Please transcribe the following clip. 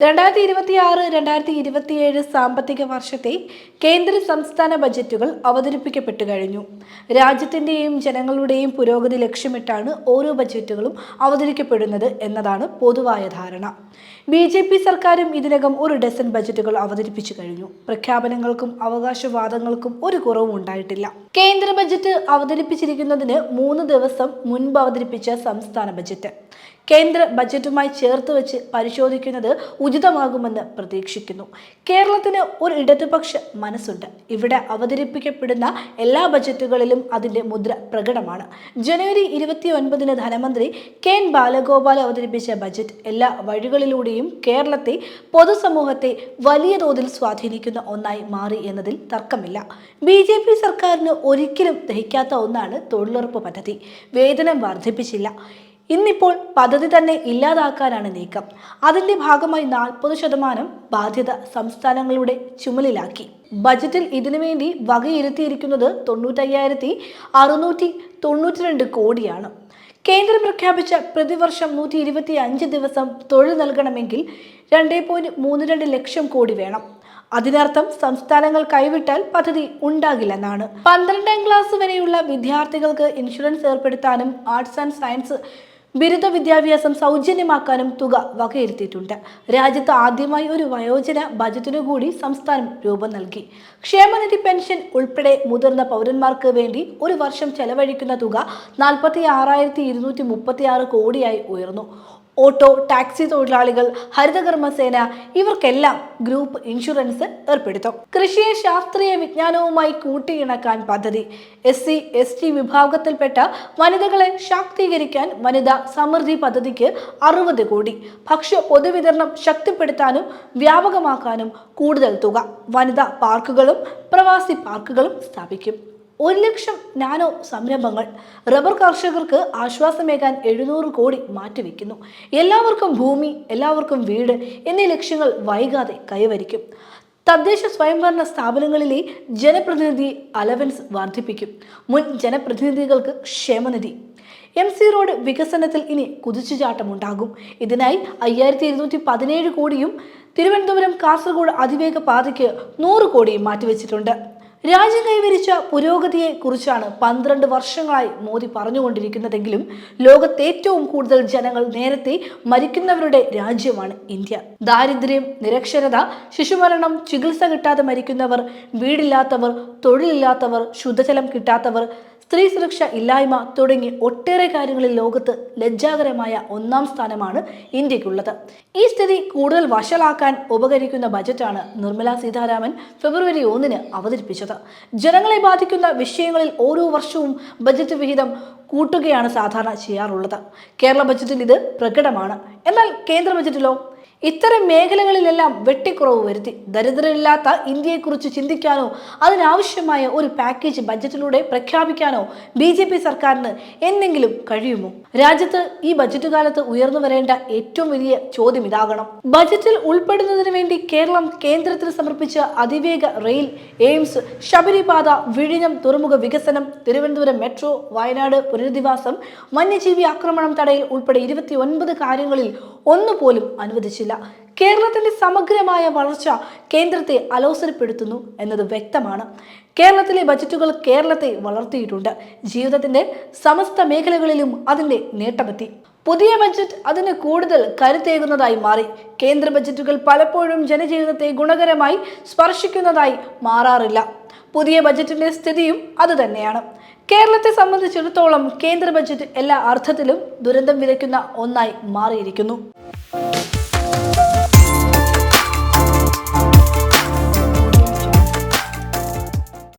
2026-2027 സാമ്പത്തിക വർഷത്തെ കേന്ദ്ര സംസ്ഥാന ബജറ്റുകൾ അവതരിപ്പിക്കപ്പെട്ടു കഴിഞ്ഞു. രാജ്യത്തിന്റെയും ജനങ്ങളുടെയും പുരോഗതി ലക്ഷ്യമിട്ടാണ് ഓരോ ബജറ്റുകളും അവതരിക്കപ്പെടുന്നത് എന്നതാണ് പൊതുവായ ധാരണ. BJP സർക്കാരും ഇതിനകം ഒരു ഡസൻ ബജറ്റുകൾ അവതരിപ്പിച്ചു കഴിഞ്ഞു. പ്രഖ്യാപനങ്ങൾക്കും അവകാശവാദങ്ങൾക്കും ഒരു കുറവും ഉണ്ടായിട്ടില്ല. കേന്ദ്ര ബജറ്റ് അവതരിപ്പിച്ചിരിക്കുന്നതിന് 3 ദിവസം മുൻപ് അവതരിപ്പിച്ച സംസ്ഥാന ബജറ്റ് കേന്ദ്ര ബജറ്റുമായി ചേർത്ത് വെച്ച് പരിശോധിക്കുന്നത് ഉചിതമാകുമെന്ന് പ്രതീക്ഷിക്കുന്നു. കേരളത്തിന് ഒരു ഇടതുപക്ഷ മനസ്സുണ്ട്. ഇവിടെ അവതരിപ്പിക്കപ്പെടുന്ന എല്ലാ ബജറ്റുകളിലും അതിന്റെ മുദ്ര പ്രകടമാണ്. ജനുവരി 29 ധനമന്ത്രി KN ബാലഗോപാൽ അവതരിപ്പിച്ച ബജറ്റ് എല്ലാ വഴികളിലൂടെയും കേരളത്തെ, പൊതുസമൂഹത്തെ വലിയ തോതിൽ സ്വാധീനിക്കുന്ന ഒന്നായി മാറി എന്നതിൽ തർക്കമില്ല. BJP സർക്കാരിന് ഒരിക്കലും ദഹിക്കാത്ത ഒന്നാണ് തൊഴിലുറപ്പ് പദ്ധതി. വേതനം വർദ്ധിപ്പിച്ചില്ല. ഇന്നിപ്പോൾ പദ്ധതി തന്നെ ഇല്ലാതാക്കാനാണ് നീക്കം. അതിന്റെ ഭാഗമായി 40% ബാധ്യത സംസ്ഥാനങ്ങളുടെ ചുമലിലാക്കി. ബജറ്റിൽ ഇതിനുവേണ്ടി വകയിരുത്തിയിരിക്കുന്നത് 95,692 കോടിയാണ്. കേന്ദ്രം പ്രഖ്യാപിച്ച പ്രതിവർഷം 125 ദിവസം തൊഴിൽ നൽകണമെങ്കിൽ 2.32 ലക്ഷം കോടി വേണം. അതിനർത്ഥം സംസ്ഥാനങ്ങൾ കൈവിട്ടാൽ പദ്ധതി ഉണ്ടാകില്ലെന്നാണ്. 12ാം ക്ലാസ് വരെയുള്ള വിദ്യാർത്ഥികൾക്ക് ഇൻഷുറൻസ് ഏർപ്പെടുത്താനും ആർട്സ് ആൻഡ് സയൻസ് ബിരുദ വിദ്യാഭ്യാസം സൗജന്യമാക്കാനും തുക വകയിരുത്തിയിട്ടുണ്ട്. രാജ്യത്ത് ആദ്യമായി ഒരു വയോജന ബജറ്റിനു കൂടി സംസ്ഥാനം രൂപം നൽകി. ക്ഷേമനിധി പെൻഷൻ ഉൾപ്പെടെ മുതിർന്ന പൗരന്മാർക്ക് വേണ്ടി ഒരു വർഷം ചെലവഴിക്കുന്ന തുക 46,236 കോടിയായി ഉയർന്നു. ഓട്ടോ, ടാക്സി തൊഴിലാളികൾ, ഹരിതകർമ്മസേന ഇവർക്കെല്ലാം ഗ്രൂപ്പ് ഇൻഷുറൻസ് ഏർപ്പെടുത്തും. കൃഷിയെ ശാസ്ത്രീയ വിജ്ഞാനവുമായി കൂട്ടിയിണക്കാൻ പദ്ധതി. SC/ST വിഭാഗത്തിൽപ്പെട്ട വനിതകളെ ശാക്തീകരിക്കാൻ വനിതാ സമൃദ്ധി പദ്ധതിക്ക് 60 കോടി. ഭക്ഷ്യ പൊതുവിതരണം ശക്തിപ്പെടുത്താനും വ്യാപകമാക്കാനും കൂടുതൽ തുക. വനിതാ പാർക്കുകളും പ്രവാസി പാർക്കുകളും സ്ഥാപിക്കും. 1 ലക്ഷം നാനോ സംരംഭങ്ങൾ. റബ്ബർ കർഷകർക്ക് ആശ്വാസമേകാൻ 700 കോടി മാറ്റിവെക്കുന്നു. എല്ലാവർക്കും ഭൂമി, എല്ലാവർക്കും വീട് എന്നീ ലക്ഷ്യങ്ങൾ വൈകാതെ കൈവരിക്കും. തദ്ദേശ സ്വയംഭരണ സ്ഥാപനങ്ങളിലെ ജനപ്രതിനിധി അലവൻസ് വർദ്ധിപ്പിക്കും. മുൻ ജനപ്രതിനിധികൾക്ക് ക്ഷേമനിധി. MC റോഡ് വികസനത്തിൽ ഇനി കുതിച്ചുചാട്ടമുണ്ടാകും. ഇതിനായി 5217 കോടിയും തിരുവനന്തപുരം കാസർഗോഡ് അതിവേഗ പാതയ്ക്ക് 100 കോടിയും മാറ്റിവെച്ചിട്ടുണ്ട്. രാജ്യം കൈവരിച്ച പുരോഗതിയെ കുറിച്ചാണ് 12 വർഷങ്ങളായി മോദി പറഞ്ഞുകൊണ്ടിരിക്കുന്നതെങ്കിലും ലോകത്തെ ഏറ്റവും കൂടുതൽ ജനങ്ങൾ നേരത്തെ മരിക്കുന്നവരുടെ രാജ്യമാണ് ഇന്ത്യ. ദാരിദ്ര്യം, നിരക്ഷരത, ശിശുമരണം, ചികിത്സ കിട്ടാതെ മരിക്കുന്നവർ, വീടില്ലാത്തവർ, തൊഴിലില്ലാത്തവർ, ശുദ്ധജലം കിട്ടാത്തവർ, സ്ത്രീ സുരക്ഷ ഇല്ലായ്മ തുടങ്ങി ഒട്ടേറെ കാര്യങ്ങളിൽ ലോകത്ത് ലജ്ജാകരമായ 1ാം സ്ഥാനമാണ് ഇന്ത്യക്കുള്ളത്. ഈ സ്ഥിതി കൂടുതൽ വഷളാക്കാൻ ഉപകരിക്കുന്ന ബജറ്റാണ് നിർമ്മല സീതാരാമൻ ഫെബ്രുവരി 1 അവതരിപ്പിച്ചത്. ജനങ്ങളെ ബാധിക്കുന്ന വിഷയങ്ങളിൽ ഓരോ വർഷവും ബജറ്റ് വിഹിതം കൂട്ടുകയാണ് സാധാരണ ചെയ്യാറുള്ളത്. കേരള ബജറ്റിൽ ഇത് പ്രകടമാണ്. എന്നാൽ കേന്ദ്ര ബജറ്റിലോ ഇത്തരം മേഖലകളിലെല്ലാം വെട്ടിക്കുറവ് വരുത്തി. ദരിദ്രരില്ലാത്ത ഇന്ത്യയെക്കുറിച്ച് ചിന്തിക്കാനോ അതിനാവശ്യമായ ഒരു പാക്കേജ് ബജറ്റിലൂടെ പ്രഖ്യാപിക്കാനോ BJP സർക്കാരിന് എന്തെങ്കിലും കഴിയുമോ? രാജ്യത്ത് ഈ ബജറ്റ് കാലത്ത് ഉയർന്നു വരേണ്ട ഏറ്റവും വലിയ ചോദ്യം ഇതാകണം. ബജറ്റിൽ ഉൾപ്പെടുന്നതിന് വേണ്ടി കേരളം കേന്ദ്രത്തിന് സമർപ്പിച്ച അതിവേഗ റെയിൽ, എയിംസ്, ശബരിപാത, വിഴിഞ്ഞം തുറമുഖ വികസനം, തിരുവനന്തപുരം മെട്രോ, വയനാട് പുനരധിവാസം, വന്യജീവി ആക്രമണം തടയൽ ഉൾപ്പെടെ 29 കാര്യങ്ങളിൽ ഒന്നുപോലും അനുവദിച്ചില്ല. കേരളത്തിന്റെ സമഗ്രമായ വളർച്ച കേന്ദ്രത്തെ അലോസരപ്പെടുത്തുന്നു എന്നത് വ്യക്തമാണ്. കേരളത്തിലെ ബജറ്റുകൾ കേരളത്തെ വളർത്തിയിട്ടുണ്ട്. ജീവിതത്തിന്റെ സമസ്ത മേഖലകളിലും അതിന്റെ നേട്ടമെത്തി. പുതിയ ബജറ്റ് അതിന് കൂടുതൽ കരുത്തേകുന്നതായി മാറി. കേന്ദ്ര ബജറ്റുകൾ പലപ്പോഴും ജനജീവിതത്തെ ഗുണകരമായി സ്പർശിക്കുന്നതായി മാറാറില്ല. പുതിയ ബജറ്റിന്റെ സ്ഥിതിയും അതുതന്നെയാണ്. കേരളത്തെ സംബന്ധിച്ചിടത്തോളം കേന്ദ്ര ബജറ്റ് എല്ലാ അർത്ഥത്തിലും ദുരന്തം വിതയ്ക്കുന്ന ഒന്നായി മാറിയിരിക്കുന്നു.